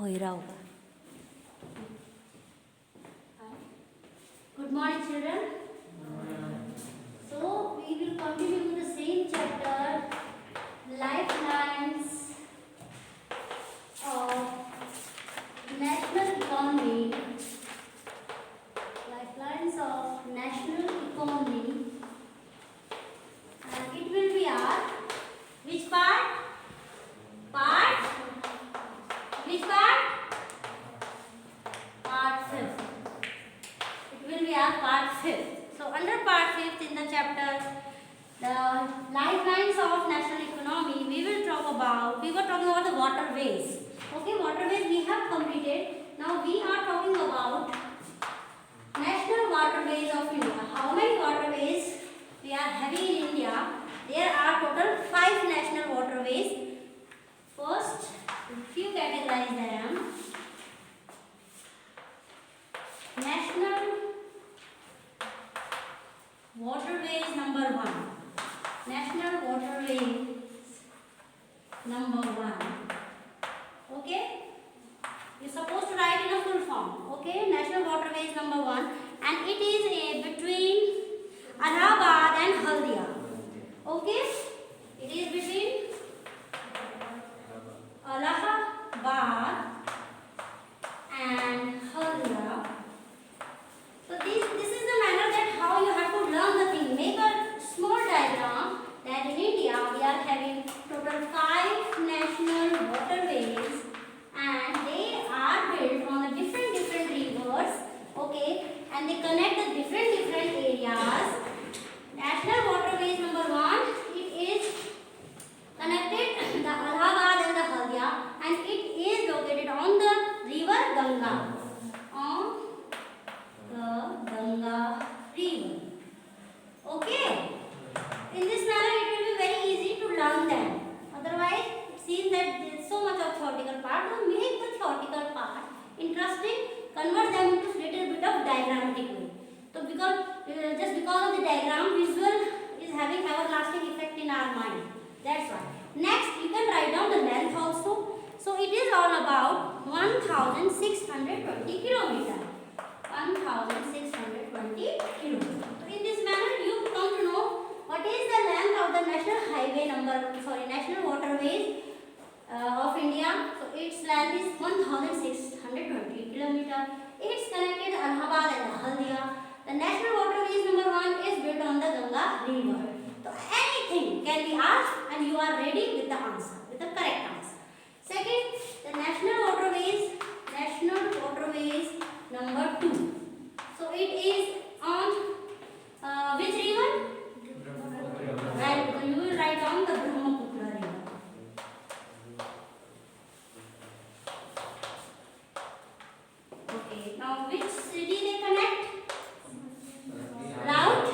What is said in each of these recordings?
हो ही रहा होगा. Good morning, children. So we will continue with the same chapter, lifelines of national economy. Lifelines of national economy, and it will be our which part? Part which part? Part fifth. It will be our part fifth. So under part fifth in the chapter, the lifelines of national economy, we were talking about the waterways. Okay, waterways we have completed. Now we are talking about national waterways of India. How many waterways we are having in India? There are total 5 national waterways. First, if you categorize them, national waterways number 1. National waterways number 1. Okay? You're supposed to write in a full form. Okay? National waterways number 1. And it is between Allahabad and Haldia. Okay? It is between Allahabad and Haldia. So this is the manner that how you have to learn the thing. Make a small diagram that in India we are having total 5 national waterways and they are built on the different rivers. Okay, and they connect the different areas. National waterways number 1, it is connected the Allahabad and the Haldia, and it is located on the river Ganga. On the Ganga river. Okay. In this manner, it will be very easy to learn them. Otherwise, it seems that there is so much of theoretical part. To make the theoretical part interesting, convert them into little bit of diagrammatic way. So, just because of the diagram, visual is having everlasting effect in our mind. That's why. Next, you can write down the length also. So, it is all about 1620 kilometers. 1620 kilometers. So in this manner you come to know what is the length of the national waterways of India. So its length is 1620 kilometers. It's connected Allahabad and Haldia. The national waterways number 1 is built on the Ganga river. So anything can be asked and you are ready with the answer, with the correct answer. Second, the national waterways number 2. So it is on which river? Right, you will write down the Brahmaputra river. Okay, now which city they connect? Route?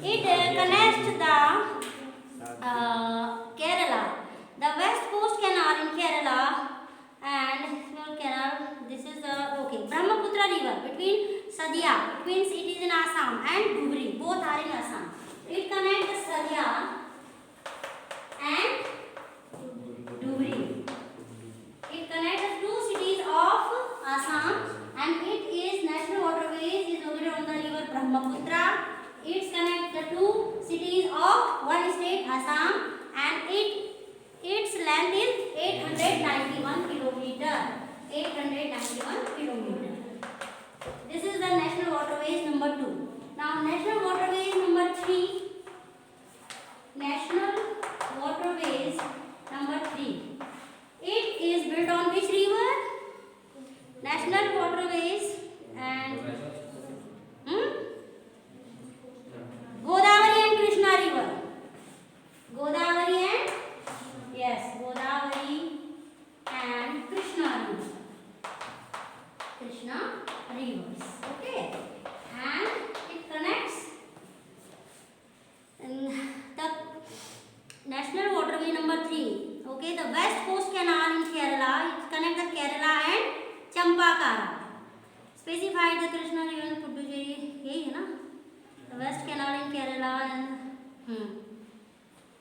It connects the Kerala, the West Coast Canal in Kerala and small canal. This is the Brahmaputra river between Sadia. It means it is in Assam and Dhubri. Both are in Assam. It connects Sadia and Dhubri. It connects two cities of Assam and it is national waterways is located on the river Brahmaputra. It connects the two cities of one state Assam and its length is 891 kilometers. 891 kilometers. This is the national waterways number 2. Now national waterways number 3. National waterways number 3. It is built on which river? National waterways and Godavari and Krishna river. Godavari and Godavari and Krishna river. Krishna rivers. Okay, and it connects the national waterway number 3. Okay, the West Coast Canal in Kerala. It connects the Kerala and Champakara. Specified the Krishna river and Puducherry. यही है ना? The West Canal in Kerala and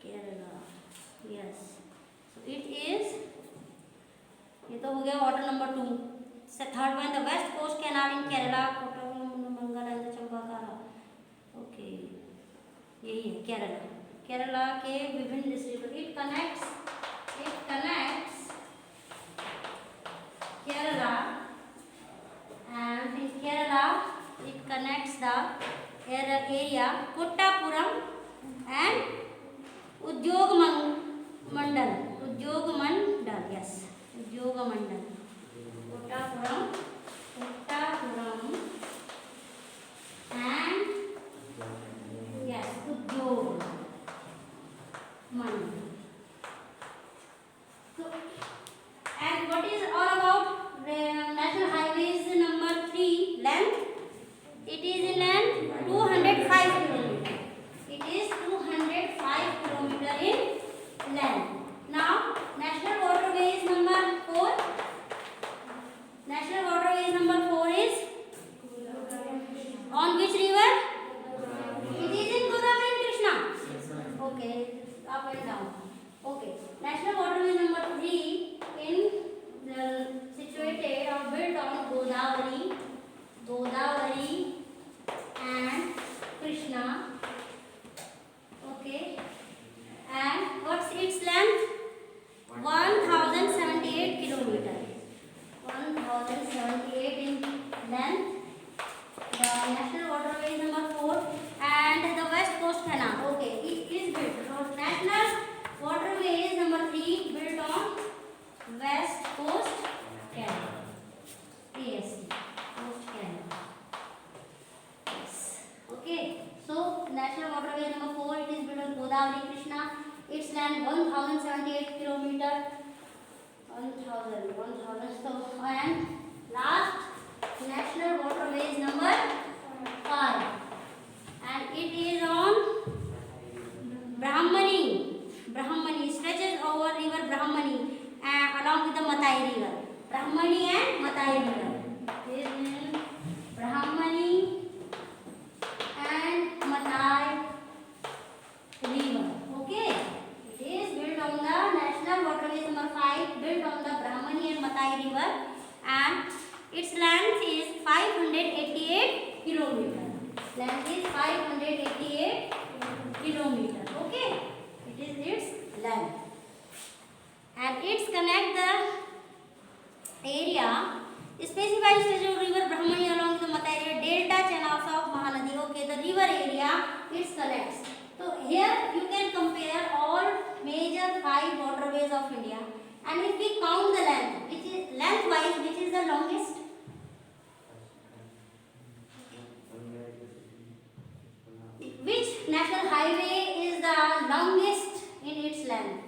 Kerala. Yes. So it is ये तो हो गया water number 2. Third one, the west coast canal in Kerala, मंगल and Champakara. Okay, यही है केरला. केरला के विभिन्न district, it connects Kerala, and in Kerala it connects the area Kottapuram and Udyogmandal. Yes, Udyogmandal. Kottapuram and yes, Udyogmandal. So, and what is all about national highways number 3 length? It is in length 205 kilometer. It is 205 kilometer in length. Now national waterways number 4. National waterways number 4 is on which river? It is in Godavari and Krishna. Okay, up and down. Okay, national waterways number 3 in situated or built on Godavari and Krishna. Okay, and what's its length? 1078 kilometer. 1078 in length. The national waterways number 4 and the west coast canal. Okay, it is built. So national waterways number 3 built on West Coast Canal. PSC, Coast Canal. Yes. Okay. So national waterway number 4, it is built on Godavari Krishna. Its length 1078 kilometer. 1000. So and last national waterways number 5, and it is on Brahmani stretches over river Brahmani. Along with the Matai river, Brahmani and Matai river. Brahmani and Matai river. Okay, it is built on the national waterways number 5, built on the Brahmani and Matai river, and its length is 588 kilometer. Length is 588 kilometer. Okay, it is its length. And it's connect the area specified stage of river Brahmani along the Matai river delta channels of Mahanadi. Okay, the river area it connects. So here you can compare all major 5 waterways of India, and if we count the length, which is lengthwise, which is the longest? Which national highway is the longest in its length?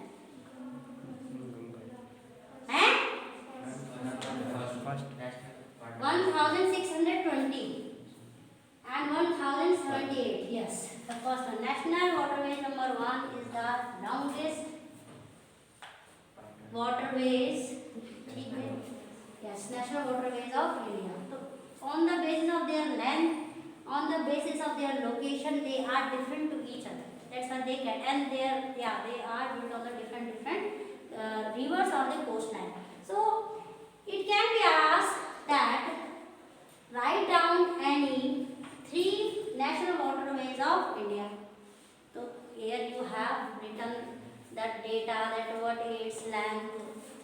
1620 and 1078. Yes, the first one. National waterways number 1 is the longest waterways. Yes, national waterways of India. So on the basis of their length, on the basis of their location, they are different to each other. That's what they get, and they are built on the different rivers or the coastline. So it can be asked that write down any 3 national waterways of India. So here you have written that data, that what its length,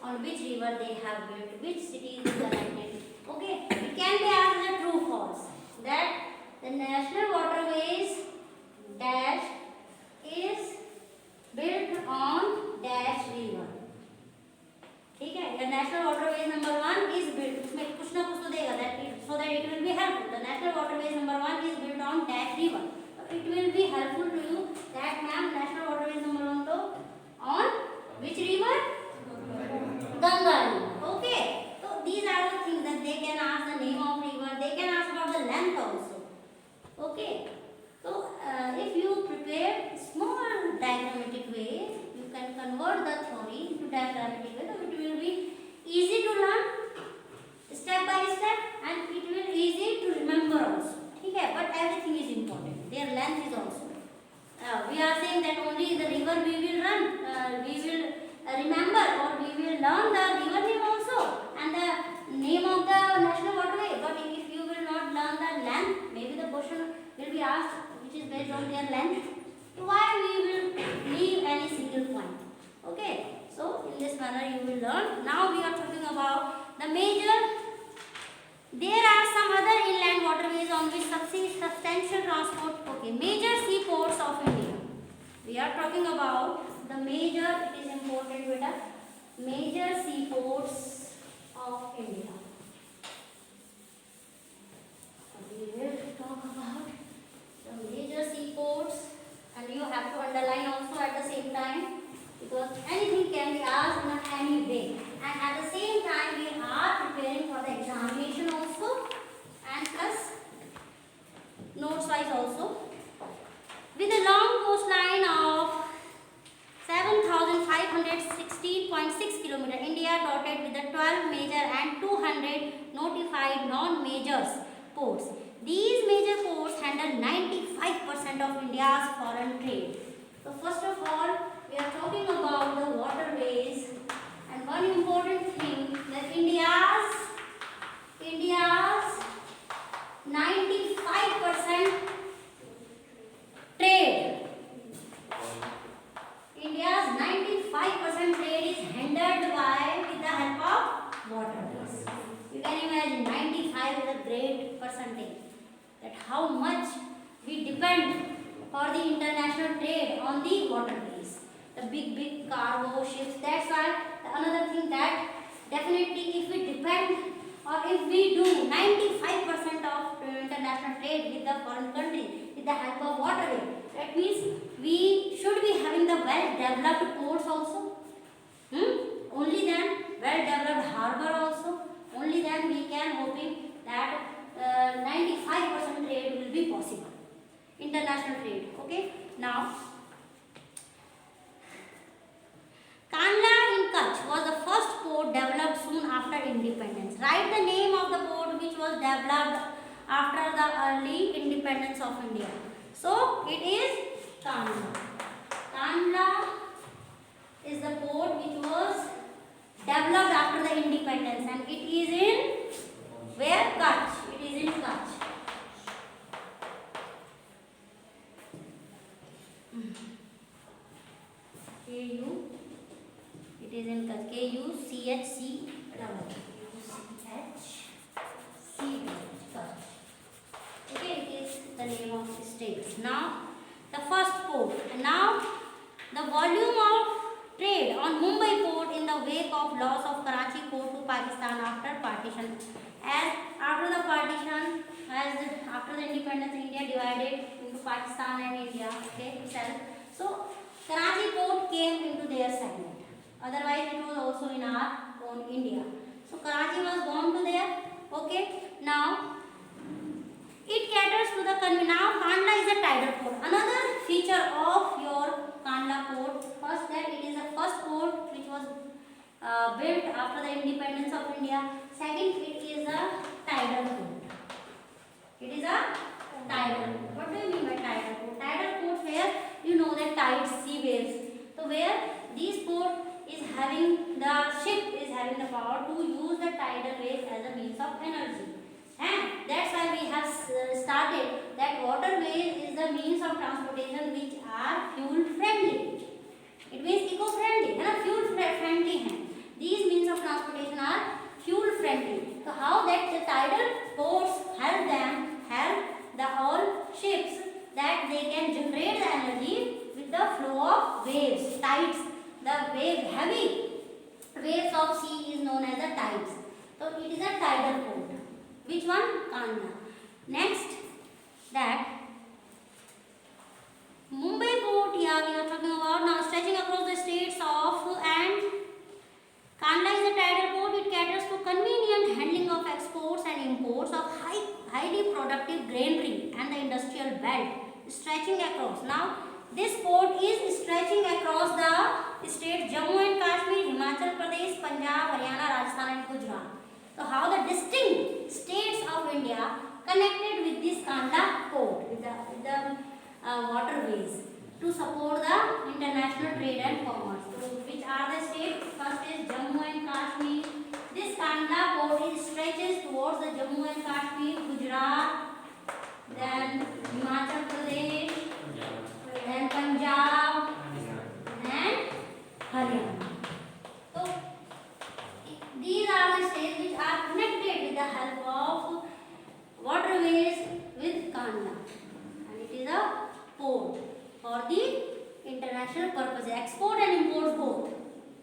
on which river they have built, which city is connected. Okay, it can be asked the true false, that the national waterways dash is built on dash river. ठीक है, the national waterways number 1 is built, उसमें कुछ ना कुछ तो देगा, that so that it will be helpful. The national waterways number 1 is built on dash river. So it will be helpful to you that ma'am national waterways number 1 तो on which river? Ganga river. Okay, so these are the things that they can ask the name of river, they can ask about the length also. Okay, so if you prepare small diagrammatic way, you can convert the theory into diagrammatic way, so it will be easy to learn step by step, and it will easy to remember also. ठीक है, but everything is important, their length is also. We are saying that only the river we will run, in this manner you will learn. Now we are talking about the major. There are some other inland waterways on which substantial transport. Okay, major seaports of India. We are talking about the major. It is important, beta. Major seaports of India. We will talk about the major seaports, and you have to underline also at the same time, because anything can be asked in any way, and at the same time we are preparing for the examination also, and plus notes wise also. With a long coastline of 7,516.6 km, India dotted with the 12 major and 200 notified non-majors ports. These major ports handle 95% of India's foreign trade. So first of all, we are talking about the waterways, and one important thing that India's 95% trade. India's 95% trade is handled by with the help of waterways. You can imagine 95 is a great percentage. That how much we depend for the international trade on the waterways. The big cargo ships. That's why another thing that definitely if we depend or if we do 95% of international trade with the foreign country with the help of waterway, that means we should be having the well-developed ports also. Only then well-developed harbor also. Only then we can hoping that 95% trade will be possible. International trade. Okay. Now, Kandla in Kutch was the first port developed soon after independence. Write the name of the port which was developed after the early independence of India. So it is Kandla. Kandla is the port which was developed after the independence, and it is in where? Kutch. It is in Kutch. K-U. It is in Kutch. K-U-C-H-C. Kutch. Okay, it is the name of the state. Now, the first port. And now, the volume of trade on Mumbai port in the wake of loss of Karachi port to Pakistan after partition. As after the partition, after the independence, India divided into Pakistan and India. Okay, itself. So Karachi port came into their segment. Otherwise, it was also in our own India. So Karachi was gone to there. Okay. Now it caters to the now Kandla is a tidal port. Another feature of your Kandla port, first that it is the first port which was built after the independence of India. Second, it is a tidal port. It is a tidal port. What do you mean by tidal port? Tidal port where you know that tides, sea waves. So where this port is having the ship is having the power to use the tidal waves as a means of energy. And that's why we have started that waterways is the means of transportation which are fuel friendly. It means eco-friendly and fuel friendly. These means of transportation are fuel friendly. So how that the tidal ports help the all ships that they can generate the energy with the flow of waves, tides. The heavy waves of sea is known as the tides. So it is a tidal port. Which one? Kandla. Next, that Mumbai port, we are talking about now, stretching across the states of, and Kandla is a tidal port. It caters to convenient handling of exports and imports of highly productive granary and the industrial belt stretching across. Now, this port is stretching across the states Jammu and Kashmir, Himachal Pradesh, Punjab, Haryana, Rajasthan and Gujarat. So how the distinct states of India connected with this Kandla port, with the waterways to support the international trade and commerce. So which are the states? First is Jammu and Kashmir. This Kandla port stretches towards the Jammu and Kashmir, Gujarat, then Himachal Pradesh, then Punjab and Haryana. waterways with Kanda, and it is a port for the international purpose. Export and import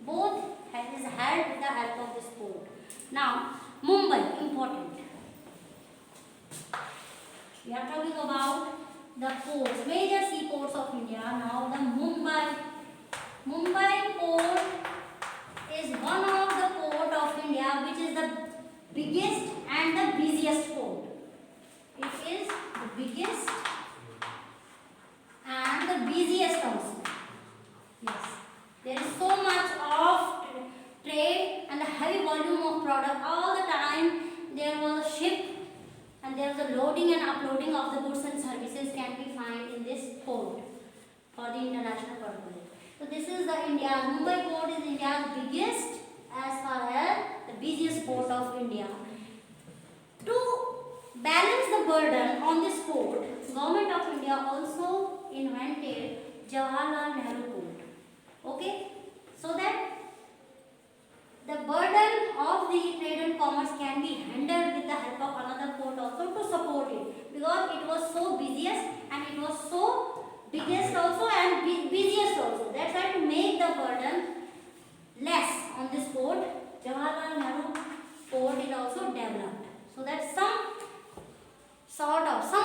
both is held with the help of this port. Now Mumbai, important. We are talking about the ports, major seaports of India. Now the Mumbai port is one of the port of India which is the biggest and the busiest port. It is the biggest and the busiest also. Yes, there is so much of trade and a heavy volume of product all the time. There was a ship and there was a loading and uploading of the goods and services can be found in this port for the international purpose. So this is the Mumbai port is India's biggest as far as the busiest port of India. To balance the burden on this port, Government of India also invented Jawaharlal Nehru Port. Okay, so that the burden of the trade and commerce can be handled with the help of another port also to support it, because it was so busiest and it was so biggest also and busiest also. That's why to make the burden less on this port, Jawaharlal Nehru Port is also developed, so that some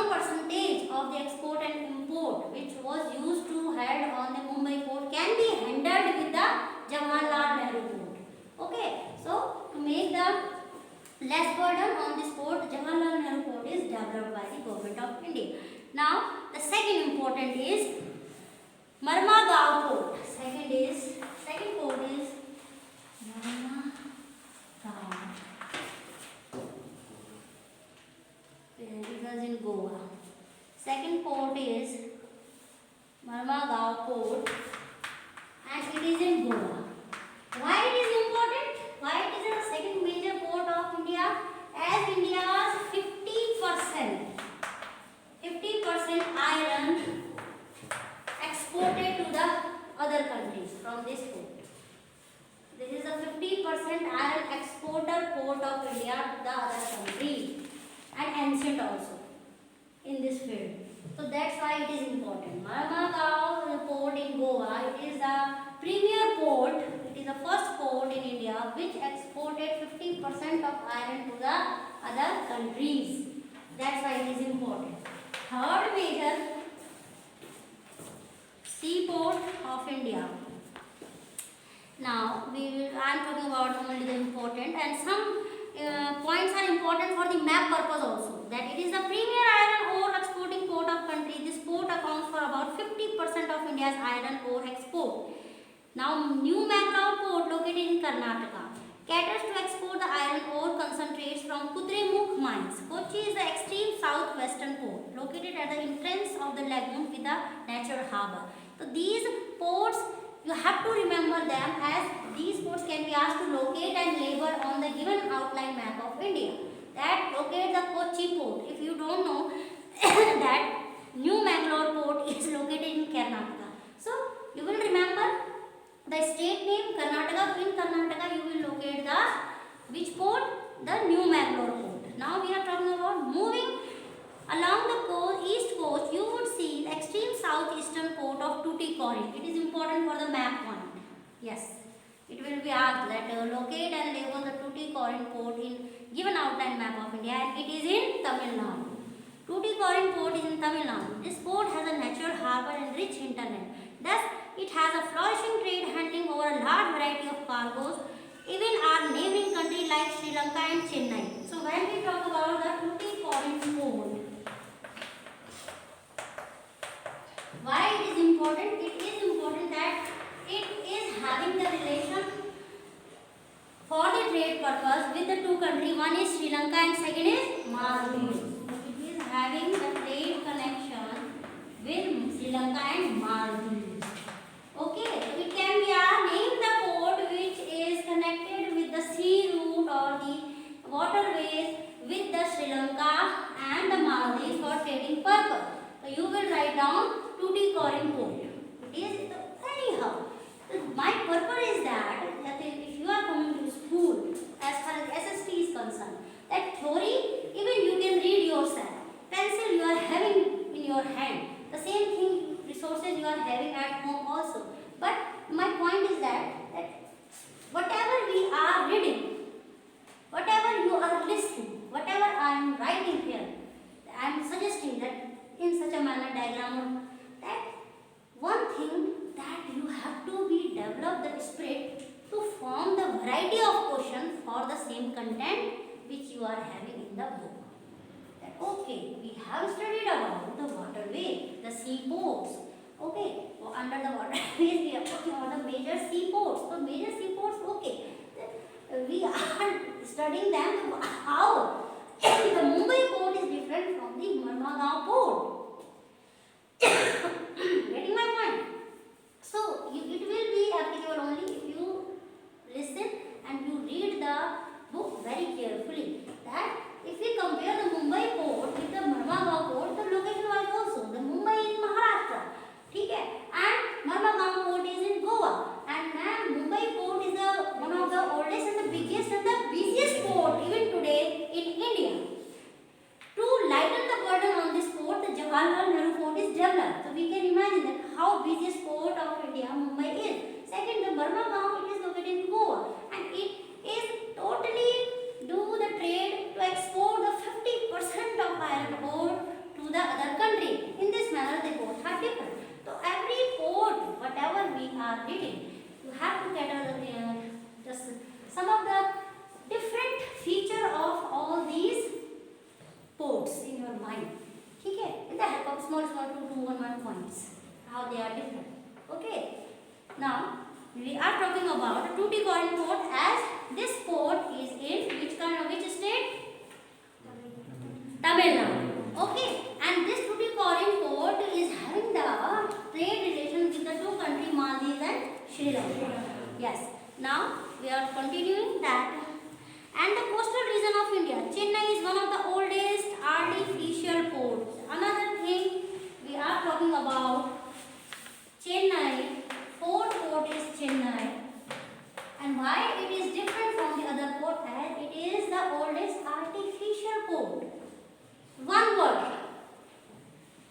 percentage of the export and import which was used to head on the Mumbai port can be handled with the Jawaharlal Nehru Port. Okay, so to make the less burden on this port, Jawaharlal Nehru Port is developed by the Government of India. Now the second important is Marmagaon Port. Second port is Marmagaon. It was in Goa. Second port is Marmagaon Port and it is in Goa. Why it is important? Why it is the second major port of India? As India's 50% iron exported to the other countries from this port. This is a 50% iron exporter port of India to the other countries and ancient also in this field. So that's why it is important. Marmagaon port in Goa, it is the premier port. It is the first port in India which exported 50% of iron to the other countries. That's why it is important. Third major seaport of India. Now I am talking about only the important, and some points are important for the map purpose also. That it is the premier iron ore exporting port of country. This port accounts for about 50% of India's iron ore export. Now New Mangalore port located in Karnataka caters to export the iron ore concentrates from Kudremukh mines. Kochi is the extreme southwestern port located at the entrance of the lagoon with a natural harbour. So these ports, you have to remember them, as these ports can be asked to locate and label on the given outline map of India. That locates the Kochi port. If you don't know that New Mangalore port is located in Karnataka. So you will remember the state name Karnataka. In Karnataka you will locate the which port? The New Mangalore port. Now we are talking about moving along the east coast. You would see the extreme southeastern port of Tuticorin. It is important for the map point. Yes, it will be asked that locate and label the Tuticorin port in given outline map of India, and it is in Tamil Nadu. Tuticorin port is in Tamil Nadu. This port has a natural harbour and rich hinterland. Thus, it has a flourishing trade handling over a large variety of cargoes, even our neighbouring country like Sri Lanka and Chennai. So when we talk about the Tuticorin port, why it is important? It is important that it is having the relation for the trade purpose with the two countries. One is Sri Lanka and second is Maldives. It is having the trade connection with Sri Lanka and Maldives. Okay, so it can be named the port which is connected with the sea route or the waterways with the Sri Lanka and the Maldives for trading purpose. So you will write down Tuticorin port. It is anyhow. So my purpose is that if you are coming to school as far as SST is concerned, that theory even you can read yourself. 2-point diagram. That one thing that you have to be develop the spirit to form the variety of questions for the same content which you are having in the book. That okay, we have studied about the waterway, the seaports. Okay, so under the waterways we are talking about the major seaports. So major seaports, okay, we are studying them how the Mumbai port is different from the Marmagaon port. Getting my point? So it will be applicable only if you listen and you read the book very carefully. That if we compare the Mumbai port with the Marmagaon port, the location wise also, the Mumbai is Maharashtra, okay, and Marmagaon port is in Goa, and Mumbai port is one of the oldest and the biggest and the busiest port even today in India. To lighten the burden on this port, the Jawaharlal Nehru port is developed. So we can imagine that how busiest port of India Mumbai is. Second, the Marmagaon, it is located in Goa, and it is totally do the trade to export the 50% of iron ore to the other country. In this manner, they both are different. So every port, whatever we are reading, you have to get just some of the different feature of all these ports in your mind. Okay, with the help of small 2-1 points, how they are different. Okay, now we are talking about Tuticorin port, as this port is in which state? Tamil Nadu. Okay, and this Tuticorin port is having the trade relation with the two countries Maldives and Sri Lanka. Yes. Now we are continuing that. And the coastal region of India, Chennai is one of the oldest artificial ports. Another thing we are talking about, Chennai, port is Chennai. And why it is different from the other port, as it is the oldest artificial port. One word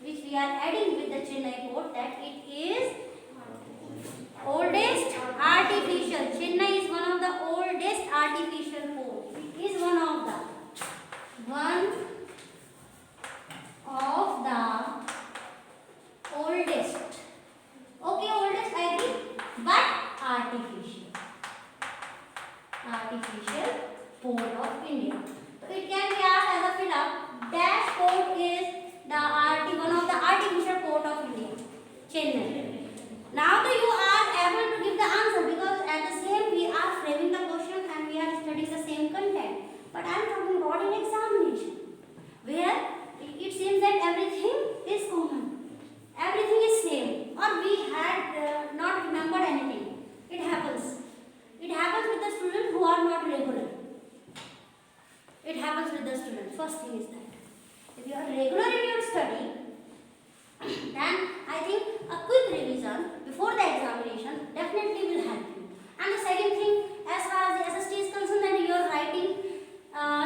which we are adding with the Chennai port, that it is oldest artificial. Chennai is one of the oldest artificial port. It is one of the oldest. Okay, oldest I agree, but artificial port of India. So it can be asked as a fill up. Dash port is one of the artificial port of India, Chennai. Now you are able to give the answer, because at the same we are framing the question and we are studying the same content. But I am talking about in examination, where it seems that everything is common, everything is same, or we had not remembered anything. It happens. It happens with the students who are not regular. It happens with the students. First thing is that if you are regular in your study, then I think a quick revision before the examination definitely will help you. And the second thing, as far as the SST is concerned, that your writing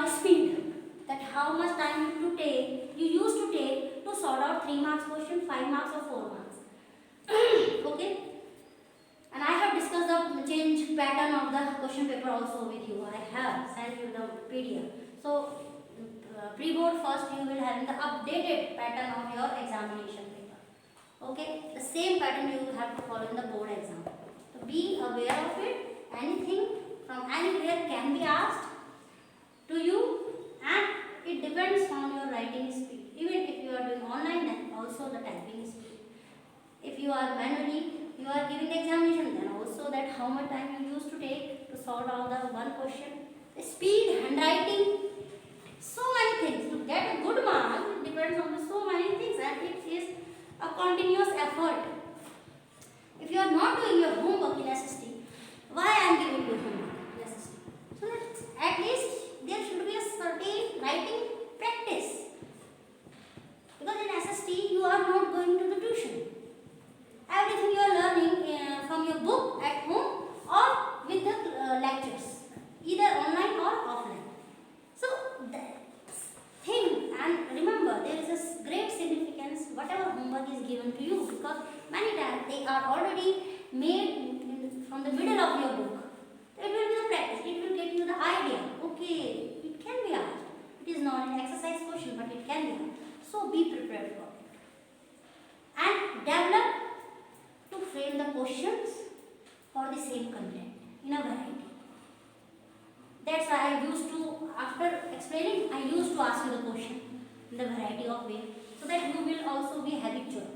speed, that how much time you used to take to sort out 3 marks question, 5 marks or 4 marks. Okay. And I have discussed the change pattern of the question paper also with you. I have sent you the PDF. So pre-board first you will have the updated pattern of your examination paper. Okay, the same pattern you will have to follow in the board exam. So be aware of it. Anything from anywhere can be asked to you, and it depends on your writing speed. Even if you are doing online, then also the typing speed. If you are manually, you are giving the examination, then also that how much time you used to take to solve out the one question. The speed, handwriting, so many things. To get a good mark, it depends on so many things, and it is a continuous effort. If you are not doing your homework in SST, why I am giving you homework in SST? So that at least there should be a certain writing practice. Because in SST you are not going to the tuition. Everything you are learning from your book at home or with the lectures, either online or offline. So that thing, and remember, there is a great significance whatever homework is given to you, because many times they are already made from the middle of your book. It will be the practice, it will get you the idea. Okay, it can be asked. It is not an exercise question, but it can be asked. So be prepared for it. That's why I used to, after explaining, I used to ask you the question in the variety of way, so that you will also be habitual.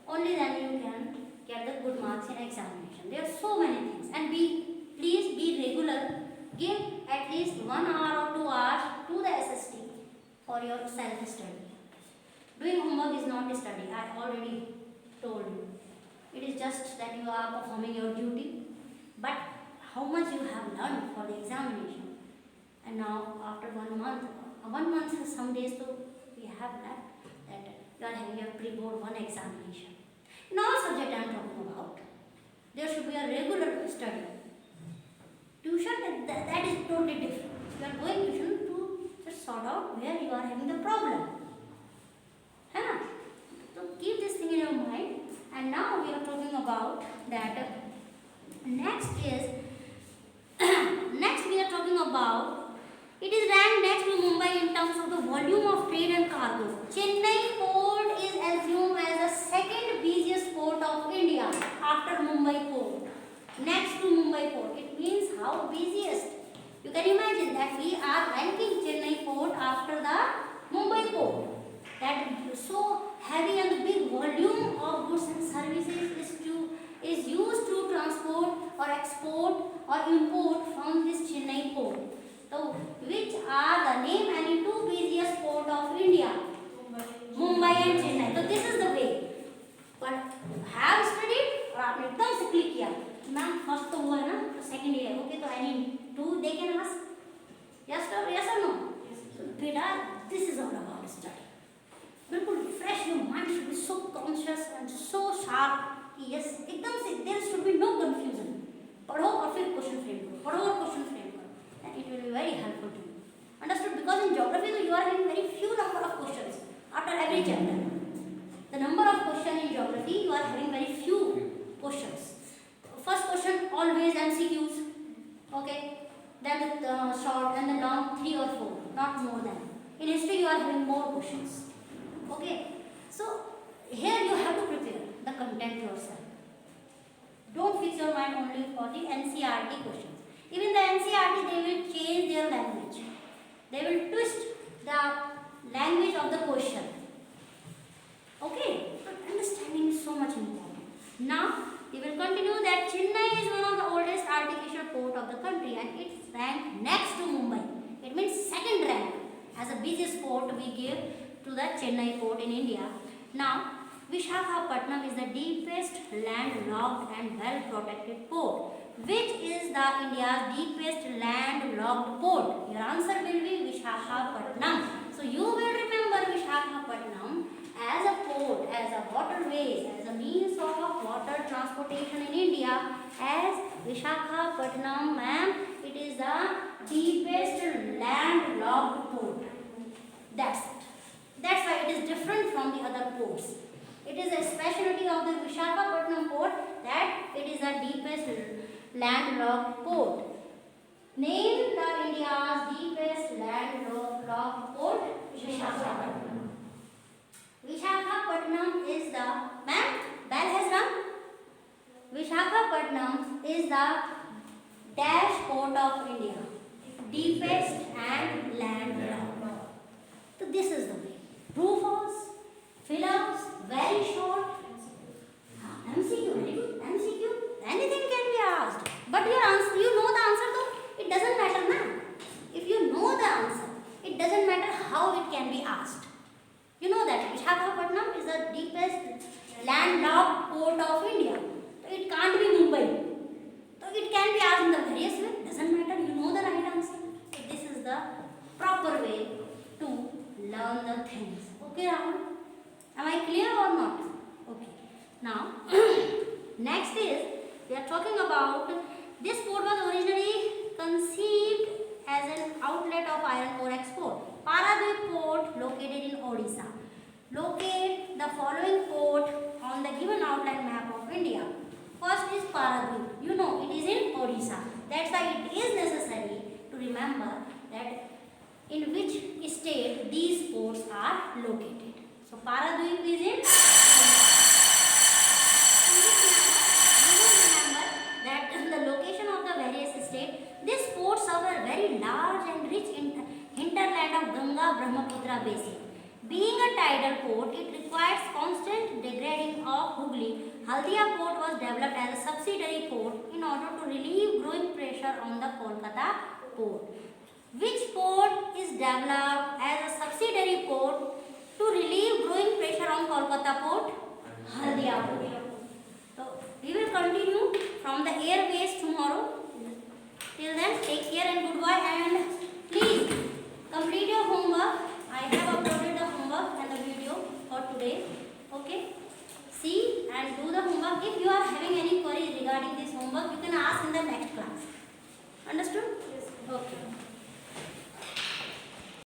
Only then you can get the good marks in examination. There are so many things, and please be regular. Give at least 1 hour or 2 hours to the SST for your self study. Doing homework is not a study. I already told you. It is just that you are performing your duty. But how much you have learned for the examination? And now after 1 month, 1 month, some days, so we have left that you are having your pre-board 1 examination. In all subject I am talking about, there should be a regular study. Tuition, that is totally different. You are going tuition to just sort out where you are having the problem. Huh? So keep this thing in your mind. And now we are talking about that. Next we are talking about, it is ranked next to Mumbai in terms of the volume of trade and cargo. Chennai port is assumed as the second busiest port of India after Mumbai port. Next to Mumbai port, it means how busiest. You can imagine that we are ranking Chennai port after the Mumbai port. That so heavy and big volume of goods and services is used to transport or export or import from this Chennai port. So, which are the name any 2 busiest port of India? Mumbai and Chennai. So, this is the way. But have studied और आपने एकदम से click किया ma'am first तो हुआ है ना तो सेकंड ईयर ओके तो any 2 they can ask yes और नो बेटा this is all about study बिल्कुल fresh your mind should be so conscious and so sharp कि यस एकदम से there should be no confusion पढ़ो और फिर क्वेश्चन फ्रेम करो पढ़ो और क्वेश्चन फ्रेम करो and it will be very helpful to you understood because in geography तो you are having very few number of questions after every chapter the number of question in geography you are having very few questions. First question always MCQs, okay, then the short and the long 3 or 4, not more than. In history you are having more questions, okay. So here you have to prepare the content yourself. Don't fix your mind only for the NCERT questions. Even the NCERT they will change their language, they will twist the language of the question. Okay, so understanding is so much important. Now, we will continue that Chennai is one of the oldest artificial port of the country and it's ranked next to Mumbai. It means second rank as the busiest port we give to the Chennai port in India. Now, Visakhapatnam is the deepest landlocked and well protected port. Which is the India's deepest landlocked port? Your answer will be Visakhapatnam. So, you will remember Visakhapatnam as a port, as a waterways, as a means of water transportation in India, as Visakhapatnam, ma'am, it is the deepest landlocked port. That's it. That's why it is different from the other ports. It is a specialty of the Visakhapatnam port that it is the deepest landlocked port. Name the India's deepest landlocked port, Visakhapatnam. Visakhapatnam is the, ma'am, bell has rung. Visakhapatnam is the dash port of India, deepest and landlocked. So this is the way. True, false, fill-ups, very short. MCQ, very good. MCQ, anything can be asked. But your answer, you know the answer though, it doesn't matter now. If you know the answer, it doesn't matter how it can be asked. You know that Visakhapatnam is the deepest landlocked port of India. So it can't be Mumbai. So it can be asked in the various way. Doesn't matter. You know the right answer. So this is the proper way to learn the things. Okay, Rahul? Am I clear or not? Okay. Now, next is we are talking about this port was originally conceived as an outlet of iron ore export. Paradip port located in Odisha. Locate the following port on the given outline map of India. First is Paradip. You know it is in Odisha. That's why it is necessary to remember that in which state these ports are located. So Paradip is in you will remember that the location of the various states. These ports serve a very large and rich hinterland of Ganga Brahmaputra basin. Being a tidal port, it requires constant degrading of Hooghly. Haldia port was developed as a subsidiary port in order to relieve growing pressure on the Kolkata port. Which port is developed as a subsidiary port to relieve growing pressure on Kolkata port? Haldia port. So we will continue from the airways tomorrow. Till then, take care and goodbye, and please complete your homework. I have uploaded the homework and the video for today. Okay? See and do the homework. If you are having any queries regarding this homework, you can ask in the next class. Understood? Yes. Okay.